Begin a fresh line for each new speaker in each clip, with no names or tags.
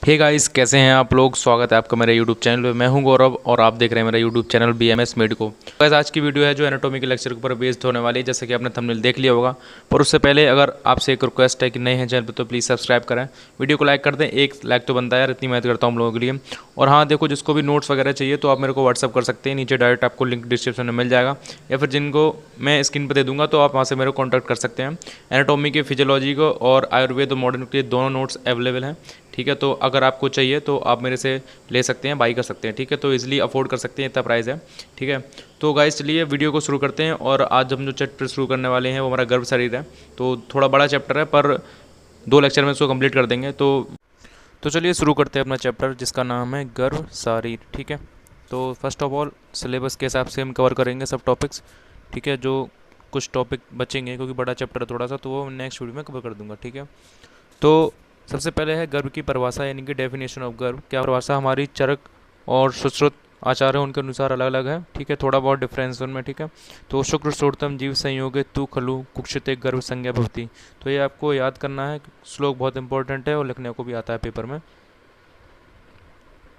Hey guys, कैसे हैं आप लोग। स्वागत है आपका मेरे यूट्यूब चैनल पे। मैं हूं गौरव और आप देख रहे हैं मेरा YouTube channel BMS medico. Guys, आज की वीडियो है जो एनाटॉमी के लेक्चर के ऊपर बेस्ड होने वाली है, जैसे कि आपने थंबनेल देख लिया होगा। पर उससे पहले अगर आपसे एक रिक्वेस्ट है कि नए हैं चैनल पर तो प्लीज़ सब्सक्राइब करें, वीडियो को लाइक कर दें। एक लाइक तो बनता है यार, इतनी मेहनत करता हूँ हम लोगों के लिए। और हाँ देखो, जिसको भी नोट्स वगैरह चाहिए तो आप मेरे को व्हाट्सअप कर सकते हैं, नीचे डायरेक्ट आपको लिंक डिस्क्रिप्शन में मिल जाएगा, या फिर जिनको मैं स्क्रीन पर दे दूंगा तो आप वहाँ से मेरे को कॉन्टैक्ट कर सकते हैं। एनाटॉमी के, फिजियोलॉजी को और आयुर्वेद और मॉडर्न के दोनों नोट्स अवेलेबल हैं। ठीक है, तो अगर आपको चाहिए तो आप मेरे से ले सकते हैं, बाई कर सकते हैं। ठीक है, तो इजीली अफोर्ड कर सकते हैं, इतना प्राइस है। ठीक है, तो गाइस चलिए वीडियो को शुरू करते हैं। और आज हम जो चैप्टर शुरू करने वाले हैं वो हमारा गर्भ शरीर है। तो थोड़ा बड़ा चैप्टर है, पर 2 लेक्चर में इसको कंप्लीट कर देंगे। तो चलिए शुरू करते हैं अपना चैप्टर, जिसका नाम है गर्भ शरीर। ठीक है, तो फर्स्ट ऑफ ऑल सिलेबस के हिसाब से हम कवर करेंगे सब टॉपिक्स। ठीक है, जो कुछ टॉपिक बचेंगे क्योंकि बड़ा चैप्टर है थोड़ा सा, तो वो नेक्स्ट वीडियो में कवर कर दूंगा। ठीक है, तो सबसे पहले है गर्भ की परिभाषा, यानी कि डेफिनेशन ऑफ गर्भ। क्या परिभाषा, हमारी चरक और सुश्रुत आचार है उनके अनुसार अलग अलग है। ठीक है, थोड़ा बहुत डिफरेंस उनमें। ठीक है, तो शुक्र श्रोतम जीव संयोगे तू खलु कुक्षिते गर्भ संज्ञा भवती। तो ये आपको याद करना है, श्लोक बहुत इंपॉर्टेंट है और लिखने को भी आता है पेपर में।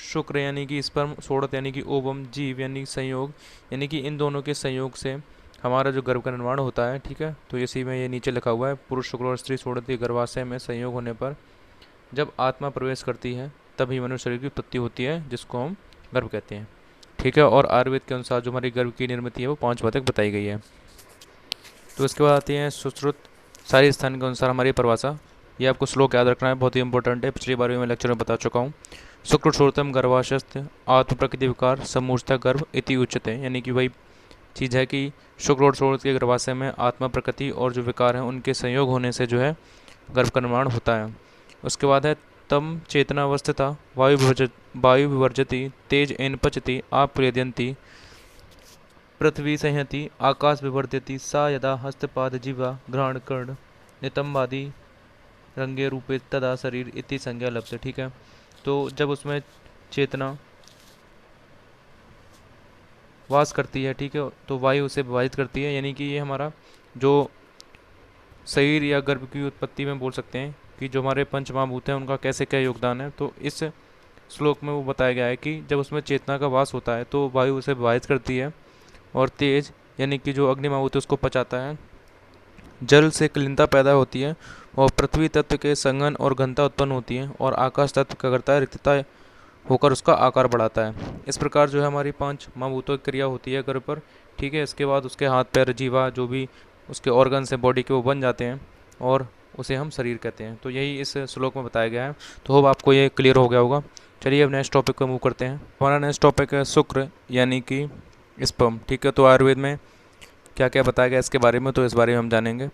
शुक्र यानी कि स्पर्म, सोड़त यानी कि ओवम, जीव यानी संयोग, यानी कि इन दोनों के संयोग से हमारा जो गर्भ का निर्माण होता है। ठीक है, तो इसी में ये नीचे लिखा हुआ है, पुरुष शुक्र और स्त्री सोड़त के गर्भाशय में संयोग होने पर जब आत्मा प्रवेश करती है तभी मनुष्य शरीर की उत्पत्ति होती है, जिसको हम गर्भ कहते हैं। ठीक है, और आयुर्वेद के अनुसार जो हमारी गर्भ की निर्मित है वो 5 बातें बताई गई है। तो इसके बाद आती हैं सुश्रुत, सारी स्थान के अनुसार हमारी परिभाषा। ये आपको श्लोक याद रखना है, बहुत ही इंपॉर्टेंट है, पिछली बार भी मैं लेक्चर में बता चुका हूँ। शुक्र श्रोतम गर्भाशस्त आत्म प्रकृति विकार समूर्ता गर्भ इति उच्यते, यानी कि वही चीज़ है कि शुक्र और श्रोत के गर्भाशय में आत्मा प्रकृति और जो विकार हैं उनके संयोग होने से जो है गर्भ का निर्माण होता है। उसके बाद है तम चेतनावस्था वायु विवर्जति तेज एन पचति आप्रेदयंती पृथ्वी संहति आकाश विवर्धति सा यदा हस्तपाद जीवा घ्राण कर्ण नितंबादि रंगे रूपे तदा शरीर इति संज्ञा लप्त। ठीक है, तो जब उसमें चेतना वास करती है, ठीक है, तो वायु उसे विभाजित करती है, यानी कि ये हमारा जो शरीर या गर्भ की उत्पत्ति में बोल सकते हैं कि जो हमारे पंच महाभूत हैं उनका कैसे क्या योगदान है। तो इस श्लोक में वो बताया गया है कि जब उसमें चेतना का वास होता है तो वायु उसे विभाजित करती है, और तेज यानी कि जो अग्नि महाभूत है उसको पचाता है, जल से कलिनता पैदा होती है, और पृथ्वी तत्व के संगन और घनता उत्पन्न होती है, और आकाश तत्व क्या करता है, रिक्तता होकर उसका आकार बढ़ाता है। इस प्रकार जो है हमारी 5 महाभूतों की क्रिया होती है गर्भ पर। ठीक है, इसके बाद उसके हाथ पैर जीवा जो भी उसके ऑर्गन्स हैं बॉडी के वो बन जाते हैं, और उसे हम शरीर कहते हैं। तो यही इस श्लोक में बताया गया है। तो होप आपको ये क्लियर हो गया होगा। चलिए अब नेक्स्ट टॉपिक को मूव करते हैं। हमारा नेक्स्ट टॉपिक है शुक्र यानी कि स्पर्म। ठीक है, तो आयुर्वेद में क्या क्या बताया गया इसके बारे में, तो इस बारे में हम जानेंगे।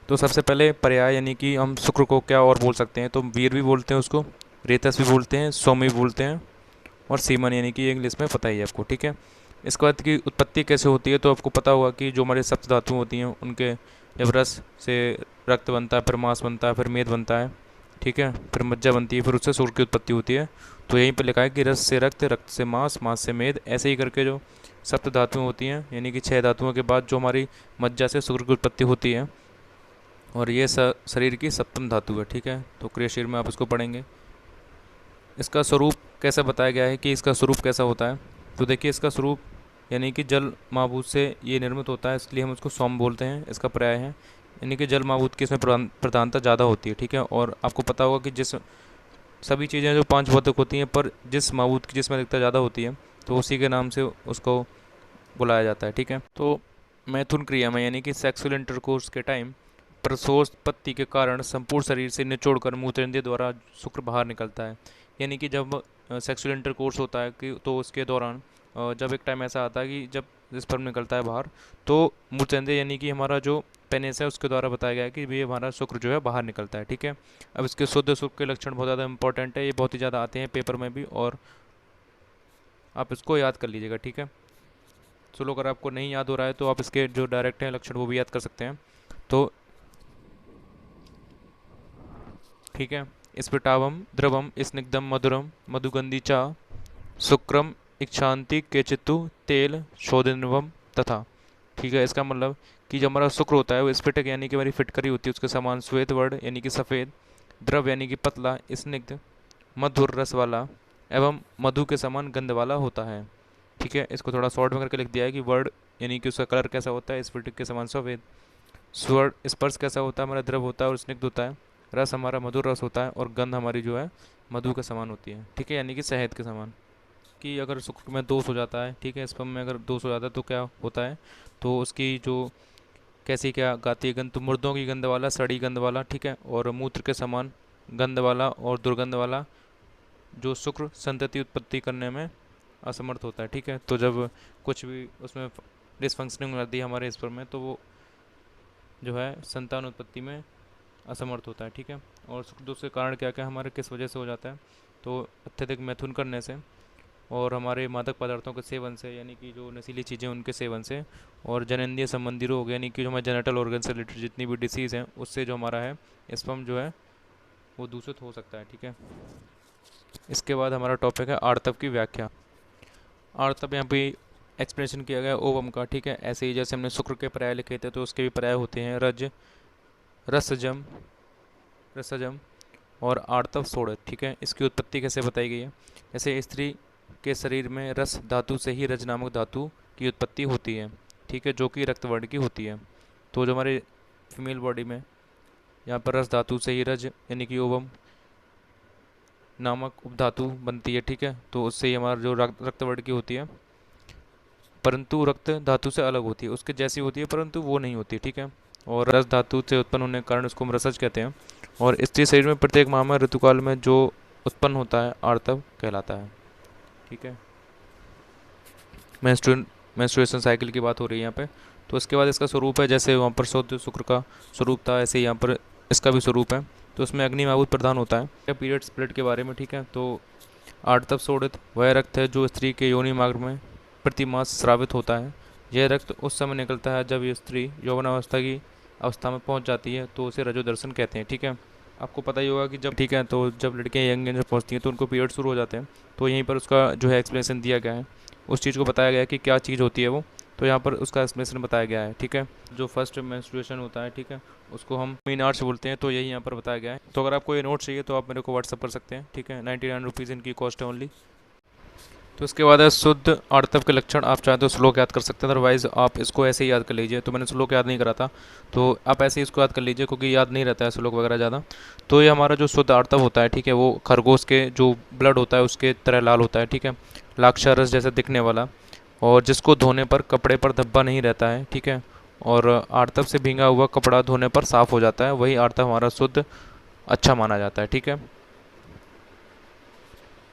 तो सबसे पहले पर्याय, यानी कि हम शुक्र को क्या और बोल सकते हैं, तो वीर भी बोलते हैं उसको, रेतस भी बोलते हैं, सोम भी बोलते हैं, और सीमन, यानी कि इंग्लिश में पता ही है आपको। ठीक है, इसके बाद की उत्पत्ति कैसे होती है, तो आपको पता होगा कि जो हमारे सप्त धातु होती हैं उनके जब रस से रक्त बनता है, फिर मांस बनता है, फिर मेद बनता है। ठीक है, फिर मज्जा बनती है, फिर उससे सूर्य की उत्पत्ति होती है। तो यहीं पर लिखा है कि रस से रक्त, रक्त से मांस, मांस से मेद, ऐसे ही करके जो सप्त धातुएं होती हैं, यानी कि 6 धातुओं के बाद जो हमारी मज्जा से सूर्य की उत्पत्ति होती है, और ये शरीर की सप्तम धातु है। ठीक है, तो क्रिया शरीर में आप इसको पढ़ेंगे। इसका स्वरूप कैसा बताया गया है कि इसका स्वरूप कैसा होता है, तो देखिए इसका स्वरूप यानी कि जल महाभूत से ये निर्मित होता है, इसलिए हम उसको सोम बोलते हैं, इसका पर्याय है। यानी कि जल महाभूत की इसमें प्रधानता ज़्यादा होती है। ठीक है, और आपको पता होगा कि जिस सभी चीज़ें जो 5 भौतिक होती हैं, पर जिस महाभूत की जिसमें अधिकता ज़्यादा होती है तो उसी के नाम से उसको बुलाया जाता है। ठीक है, तो मैथुन क्रिया में यानी कि सेक्सुअल इंटरकोर्स के टाइम प्रसवोत्पत्ति के कारण संपूर्ण शरीर से निचोड़कर मूत्रपिंड द्वारा शुक्र बाहर निकलता है। यानी कि जब सेक्सुअल इंटरकोर्स होता है कि तो उसके दौरान जब एक टाइम ऐसा आता है कि जब स्पर्म निकलता है बाहर, तो मूत्रपिंड यानी कि हमारा जो पेनिस है उसके द्वारा बताया गया है कि ये हमारा शुक्र जो है बाहर निकलता है। ठीक है, अब इसके शुद्ध शुक्र के लक्षण बहुत ज़्यादा इंपॉर्टेंट है, ये बहुत ही ज़्यादा आते हैं पेपर में भी, और आप इसको याद कर लीजिएगा। ठीक है, चलो अगर आपको नहीं याद हो रहा है तो आप इसके जो डायरेक्ट हैं लक्षण वो भी याद कर सकते हैं। तो ठीक है, स्फुटावम द्रवम स्निग्धम मधुरम मधुगंधी चा शुक्रम इक्षांति केचितु तेल शोधनवम तथा। ठीक है, इसका मतलब कि जो हमारा शुक्र होता है वो स्फटिक यानी कि हमारी फिटकरी होती है उसके समान, श्वेत वर्ण यानी कि सफ़ेद, द्रव यानी कि पतला, स्निग्ध मधुर रस वाला एवं मधु के समान गंध वाला होता है। ठीक है, इसको थोड़ा शॉर्ट में करके लिख दिया है कि वर्ड यानी कि उसका कलर कैसा होता है, स्फटिक के समान सफ़ेद। स्वर स्पर्श कैसा होता है, हमारा द्रव होता है और स्निग्ध होता है। रस हमारा मधुर रस होता है और गंध हमारी जो है मधु के समान होती है। ठीक है, यानी कि शहद के समान। कि अगर शुक्र में दोष हो जाता है, ठीक है, स्पर्म में अगर दोष हो जाता है तो क्या होता है, तो उसकी जो कैसी क्या गाती है गंध, तो मुर्दों की गंध वाला, सड़ी गंध वाला, ठीक है, और मूत्र के समान गंध वाला और दुर्गंध वाला जो शुक्र संतति उत्पत्ति करने में असमर्थ होता है। ठीक है, तो जब कुछ भी उसमें डिसफंक्शनिंग हो जाती है हमारे स्पर्म में, तो वो जो है संतान उत्पत्ति में असमर्थ होता है। ठीक है, और सुख दोष के कारण क्या क्या हमारे किस वजह से हो जाता है, तो अत्यधिक मैथुन करने से और हमारे मादक पदार्थों के सेवन से, यानी कि जो नशीली चीज़ें उनके सेवन से, और जननेंद्रिय संबंधी रोग यानी कि जो हमारे जेनेटल ऑर्गन से रिलेटेड जितनी भी डिसीज़ हैं उससे जो हमारा है स्पर्म जो है वो दूषित हो सकता है। ठीक है, इसके बाद हमारा टॉपिक है आर्तव की व्याख्या। आर्तव यहाँ पे एक्सप्लेनेशन किया गया ओवम का। ठीक है, ऐसे ही जैसे हमने शुक्र के पर्याय लिखे थे तो उसके भी पर्याय होते हैं रज, रसजम, रसजम और आर्तव सोड़त। ठीक है, इसकी उत्पत्ति कैसे बताई गई है, जैसे स्त्री के शरीर में रस धातु से ही रज नामक धातु की उत्पत्ति होती है। ठीक है, जो कि रक्तवर्ण की होती है। तो जो हमारे फीमेल बॉडी में यहाँ पर रस धातु से ही रज यानी कि ओवम नामक उपधातु बनती है। ठीक है, तो उससे ही हमारा जो रक्तवर्ण की होती है, परंतु रक्त धातु से अलग होती है, उसके जैसी होती है परंतु वो नहीं होती। ठीक है, और रस धातु से उत्पन्न होने के कारण उसको हम रसज कहते हैं। और स्त्री शरीर में प्रत्येक माह में ऋतुकाल में जो उत्पन्न होता है आर्तव कहलाता है। ठीक है, मेंस्ट्रुएशन साइकिल की बात हो रही है यहाँ पे। तो इसके बाद इसका स्वरूप है, जैसे वहाँ पर शुद्ध शुक्र का स्वरूप था ऐसे ही यहाँ पर इसका भी स्वरूप है। तो उसमें अग्नि में आहूत प्रदान होता है। पीरियड स्प्लिट के बारे में, ठीक है, तो आर्तव शोणित वह रक्त है जो स्त्री के योनि मार्ग में प्रति मास स्रावित होता है। यह रक्त उस समय निकलता है जब ये स्त्री यौवनावस्था की अवस्था में पहुंच जाती है, तो उसे रजोदर्शन कहते हैं। ठीक है, आपको पता ही होगा कि जब, ठीक है, तो जब लड़कियां यंग एज में पहुंचती हैं तो उनको पीरियड शुरू हो जाते हैं। तो यहीं पर उसका जो है एक्सप्लेनेशन दिया गया है, उस चीज़ को बताया गया है कि क्या चीज़ होती है वो, तो यहाँ पर उसका एक्सप्लेनेशन बताया गया है। ठीक है, जो फर्स्ट मेंस्ट्रुएशन होता है, ठीक है, उसको हम मीन आर्ट्स बोलते हैं, तो यही यहाँ पर बताया गया है। तो अगर आपको ये नोट चाहिए तो आप मेरे को व्हाट्सअप कर सकते हैं। ठीक है, 99 रुपीज़ इनकी कॉस्ट है ओनली। तो इसके बाद है शुद्ध आर्तव के लक्षण। आप चाहे तो श्लोक याद कर सकते हैं, अदरवाइज आप इसको ऐसे ही याद कर लीजिए। तो मैंने श्लोक याद नहीं करा था, तो आप ऐसे ही इसको याद कर लीजिए क्योंकि याद नहीं रहता है श्लोक वगैरह ज़्यादा। तो ये हमारा जो शुद्ध आर्तव होता है, ठीक है, वो खरगोश के जो ब्लड होता है उसके तरह लाल होता है। ठीक है, लाक्षारस जैसे दिखने वाला, और जिसको धोने पर कपड़े पर धब्बा नहीं रहता है। ठीक है, और आर्तव से भींगा हुआ कपड़ा धोने पर साफ़ हो जाता है, वही आर्तव हमारा शुद्ध अच्छा माना जाता है। ठीक है,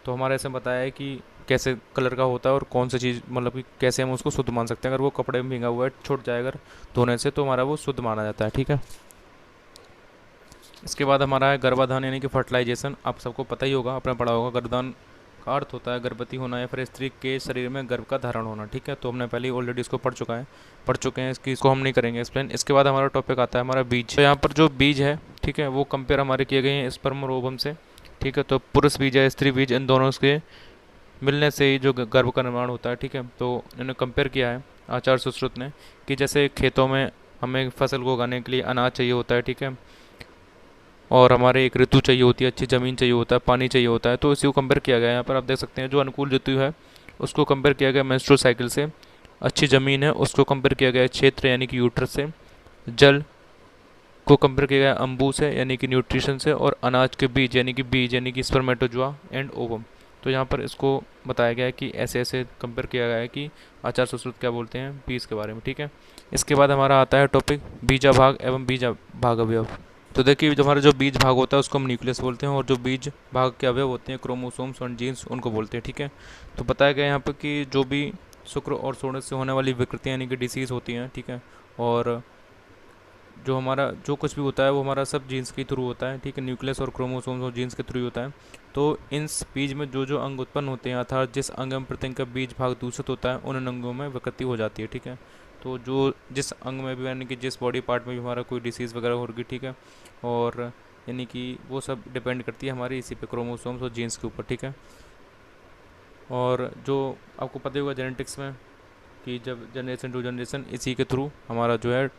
तो हमारे ऐसे बताया है कि कैसे कलर का होता है और कौन सी चीज़, मतलब कि कैसे हम उसको शुद्ध मान सकते हैं। अगर वो कपड़े में भींगा हुआ है, छूट जाए अगर धोने से, तो हमारा वो शुद्ध माना जाता है। ठीक है, इसके बाद हमारा है गर्भाधान यानी कि फर्टिलाइजेशन। आप सबको पता ही होगा, आपने पढ़ा होगा, गर्भाधान का अर्थ होता है गर्भवती होना या फिर स्त्री के शरीर में गर्भ का धारण होना। ठीक है, तो हमने पहले ऑलरेडी इसको पढ़ चुके हैं, इसको हम नहीं करेंगे एक्सप्लेन। इसके बाद हमारा टॉपिक आता है हमारा बीज। तो यहाँ पर जो बीज है, ठीक है, वो कंपेयर हमारे किए गए हैं स्पर्म और ओवम से। ठीक है, तो पुरुष बीज है, स्त्री बीज, इन दोनों के मिलने से ही जो गर्भ का निर्माण होता है। ठीक है, तो इन्होंने कंपेयर किया है आचार्य सुश्रुत ने कि जैसे खेतों में हमें फसल को उगाने के लिए अनाज चाहिए होता है। ठीक है, और हमारे एक ऋतु चाहिए होती है, अच्छी ज़मीन चाहिए होता है, पानी चाहिए होता है, तो इसी को कंपेयर किया गया है। यहाँ पर आप देख सकते हैं जो अनुकूल ऋतु है उसको कंपेयर किया गया मेंस्ट्रुअल साइकिल से। अच्छी ज़मीन है उसको कंपेयर किया गया है क्षेत्र यानी कि यूट्रस से। जल को कंपेयर किया गया है अंबु से यानी कि न्यूट्रिशन से। और अनाज के बीज यानी कि स्पर्मेटोजोआ एंड ओवम। तो यहाँ पर इसको बताया गया है कि ऐसे ऐसे कंपेयर किया गया है कि आचार्य सुश्रुत क्या बोलते हैं बीज के बारे में। ठीक है, इसके बाद हमारा आता है टॉपिक बीजा भाग एवं बीजा भाग अवयव। तो देखिए, जो हमारा जो बीज भाग होता है उसको हम न्यूक्लियस बोलते हैं, और जो बीज भाग के अवयव होते हैं क्रोमोसोम्स और जीन्स, उनको बोलते हैं। ठीक है, तो बताया गया यहाँ पर कि जो भी शुक्र और शोणित से होने वाली विकृतियाँ यानी कि डिसीज़ होती हैं, ठीक है, और जो हमारा जो कुछ भी होता है वो हमारा सब जीन्स के थ्रू होता है। ठीक है, न्यूक्लियस और क्रोमोसोम्स और जीन्स के थ्रू होता है। तो इन बीज में जो जो अंग उत्पन्न होते हैं, अर्थात जिस अंग एवं प्रत्यंग का बीज भाग दूषित होता है, उन अंगों में विकृति हो जाती है। ठीक है, तो जो जिस अंग में भी यानी कि जिस बॉडी पार्ट में भी हमारा कोई डिसीज़ वगैरह होगी, ठीक है, और यानी कि वो सब डिपेंड करती है हमारी इसी पे क्रोमोसोम्स और जीन्स के ऊपर। ठीक है, और जो आपको पता ही होगा जेनेटिक्स में कि जब जनरेशन टू जनरेशन इसी के थ्रू हमारा जो है,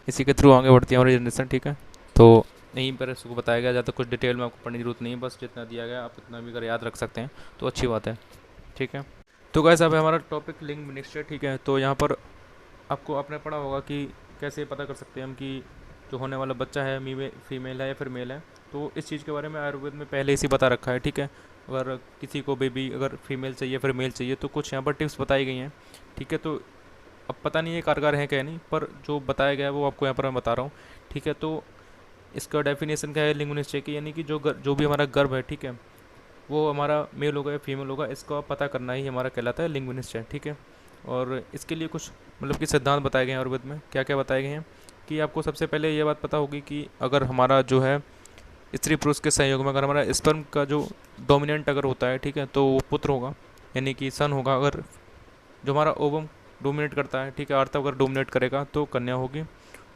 इसी के थ्रू आगे बढ़ती है हमारी जनरेशन। ठीक है, तो यहीं पर इसको बताया गया, ज़्यादा कुछ डिटेल में आपको पढ़ने की जरूरत नहीं है, बस जितना दिया गया आप इतना भी अगर याद रख सकते हैं तो अच्छी बात है। ठीक है, तो गाइस अब हमारा टॉपिक लिंग मिनिस्टर। ठीक है, तो यहाँ पर आपको आपने पढ़ा होगा कि कैसे पता कर सकते हैं हम कि जो होने वाला बच्चा है फीमेल है या फिर मेल है। तो इस चीज़ के बारे में आयुर्वेद में पहले ही बता रखा है। ठीक है, अगर किसी को बेबी अगर फीमेल चाहिए फिर मेल चाहिए तो कुछ यहाँ पर टिप्स बताई गई हैं। ठीक है, तो अब पता नहीं ये कारगर है क्या नहीं, पर जो बताया गया है वो आपको यहाँ पर मैं बता रहा हूँ। ठीक है, तो इसका डेफिनेशन क्या है लिंग निश्चय की, यानी कि जो भी हमारा गर्भ है, ठीक है, वो हमारा मेल होगा या फीमेल होगा, इसका पता करना ही हमारा कहलाता है लिंग निश्चय। ठीक है, और इसके लिए कुछ मतलब कि सिद्धांत बताए गए हैं आयुर्वेद में। क्या क्या बताए गए हैं कि आपको सबसे पहले ये बात पता होगी कि अगर हमारा जो है स्त्री पुरुष के संयोग में अगर हमारा स्पर्म का जो डोमिनेंट अगर होता है, ठीक है, तो वो पुत्र होगा यानी कि सन होगा। अगर जो हमारा ओवम डोमिनेट करता है, ठीक है, आर्तव अगर डोमिनेट करेगा तो कन्या होगी।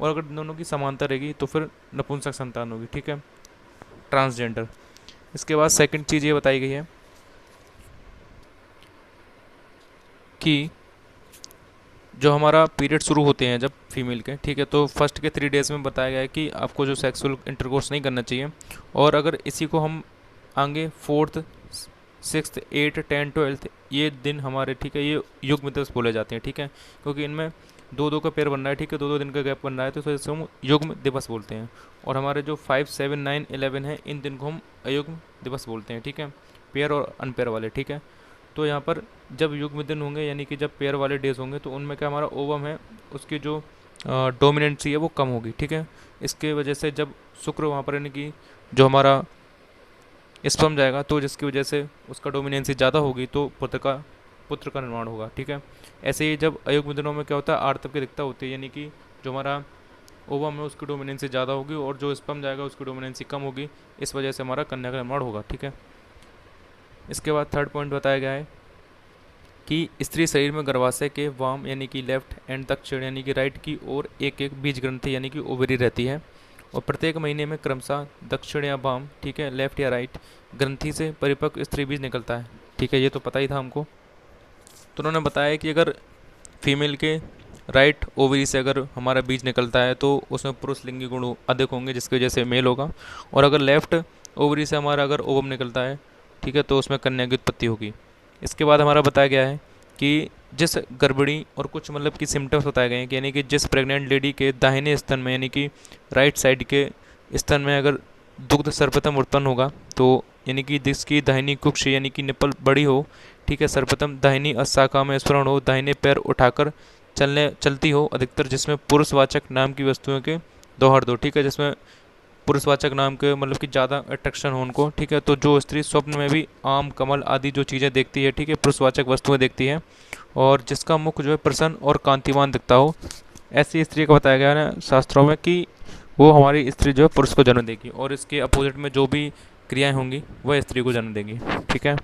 और अगर दोनों की समानता रहेगी तो फिर नपुंसक संतान होगी। ठीक है, ट्रांसजेंडर। इसके बाद सेकंड चीज़ ये बताई गई है कि जो हमारा पीरियड शुरू होते हैं जब फीमेल के, ठीक है, तो फर्स्ट के 3 डेज़ में बताया गया है कि आपको जो सेक्सुअल इंटरकोर्स नहीं करना चाहिए। और अगर इसी को हम आगे 4th 6th 8th 10th 12th ये दिन हमारे, ठीक है, ये युग्म दिवस बोले जाते हैं। ठीक है, क्योंकि इनमें 2-2 का पेयर बन रहा है, ठीक है, 2-2 दिन का गैप बन रहा है, तो इस वजह से हम युग्म दिवस बोलते हैं। और हमारे जो 5 7 9 11 है इन दिन को हम अयुग्म दिवस बोलते हैं। ठीक है, पेयर और अनपेयर वाले। ठीक है, तो यहाँ पर जब युग्म दिन होंगे यानी कि जब पेयर वाले डेज होंगे तो उनमें क्या हमारा ओवम है उसकी जो डोमिनेंसी है वो कम होगी। ठीक है, इसके वजह से जब शुक्र वहाँ पर यानी कि जो हमारा स्पर्म जाएगा तो जिसकी वजह से उसका डोमिनेंसी ज़्यादा होगी तो पुत्र का निर्माण होगा। ठीक है, ऐसे ही जब अयुग्म दिनों में क्या होता है आर्तव की अधिकता होती है, यानी कि जो हमारा ओवम है उसकी डोमिनेंसी ज़्यादा होगी और जो स्पर्म जाएगा उसकी डोमिनेंसी कम होगी, इस वजह से हमारा कन्या का निर्माण होगा। ठीक है, इसके बाद थर्ड पॉइंट बताया गया है कि स्त्री शरीर में गर्भाशय के वाम यानी कि लेफ्ट एंड दक्षिण यानी कि राइट की ओर एक एक बीज ग्रंथि यानी कि ओवरी रहती है। और प्रत्येक महीने में क्रमशः दक्षिण या वाम, ठीक है, लेफ्ट या राइट ग्रंथि से परिपक्व स्त्री बीज निकलता है। ठीक है, ये तो पता ही था हमको। तो उन्होंने बताया कि अगर फीमेल के राइट ओवरी से अगर हमारा बीज निकलता है तो उसमें पुरुष लिंगी गुण अधिक होंगे जिसकी वजह से मेल होगा। और अगर लेफ्ट ओवरी से हमारा अगर ओवम निकलता है, ठीक है, तो उसमें कन्या की उत्पत्ति होगी। इसके बाद हमारा बताया गया है कि जिस गर्भिणी और कुछ मतलब कि सिम्टम्स बताए गए हैं कि यानी कि जिस प्रेग्नेंट लेडी के दाहिने स्तन में यानी कि राइट साइड के स्तन में अगर दुग्ध सर्वप्रथम उत्पन्न होगा तो यानी कि जिसकी दाहिनी कुक्ष यानी कि निपल बड़ी हो, ठीक है, सर्वप्रथम दाहिनी शाखा में स्फुरण हो, दाहिने पैर उठाकर चलती हो अधिकतर, जिसमें पुरुषवाचक नाम की वस्तुओं के दोहर दो। ठीक है, जिसमें पुरुषवाचक नाम के मतलब कि ज़्यादा अट्रैक्शन हो उनको। ठीक है, तो जो स्त्री स्वप्न में भी आम कमल आदि जो चीज़ें देखती है, ठीक है, पुरुषवाचक वस्तुएं देखती है और जिसका मुख जो है प्रसन्न और कांतिमान दिखता हो, ऐसी स्त्री का बताया गया है शास्त्रों में कि वो हमारी स्त्री जो है पुरुष को जन्म देगी और इसके अपोजिट में जो भी क्रियाएं होंगी वह स्त्री को जन्म देंगी। ठीक है।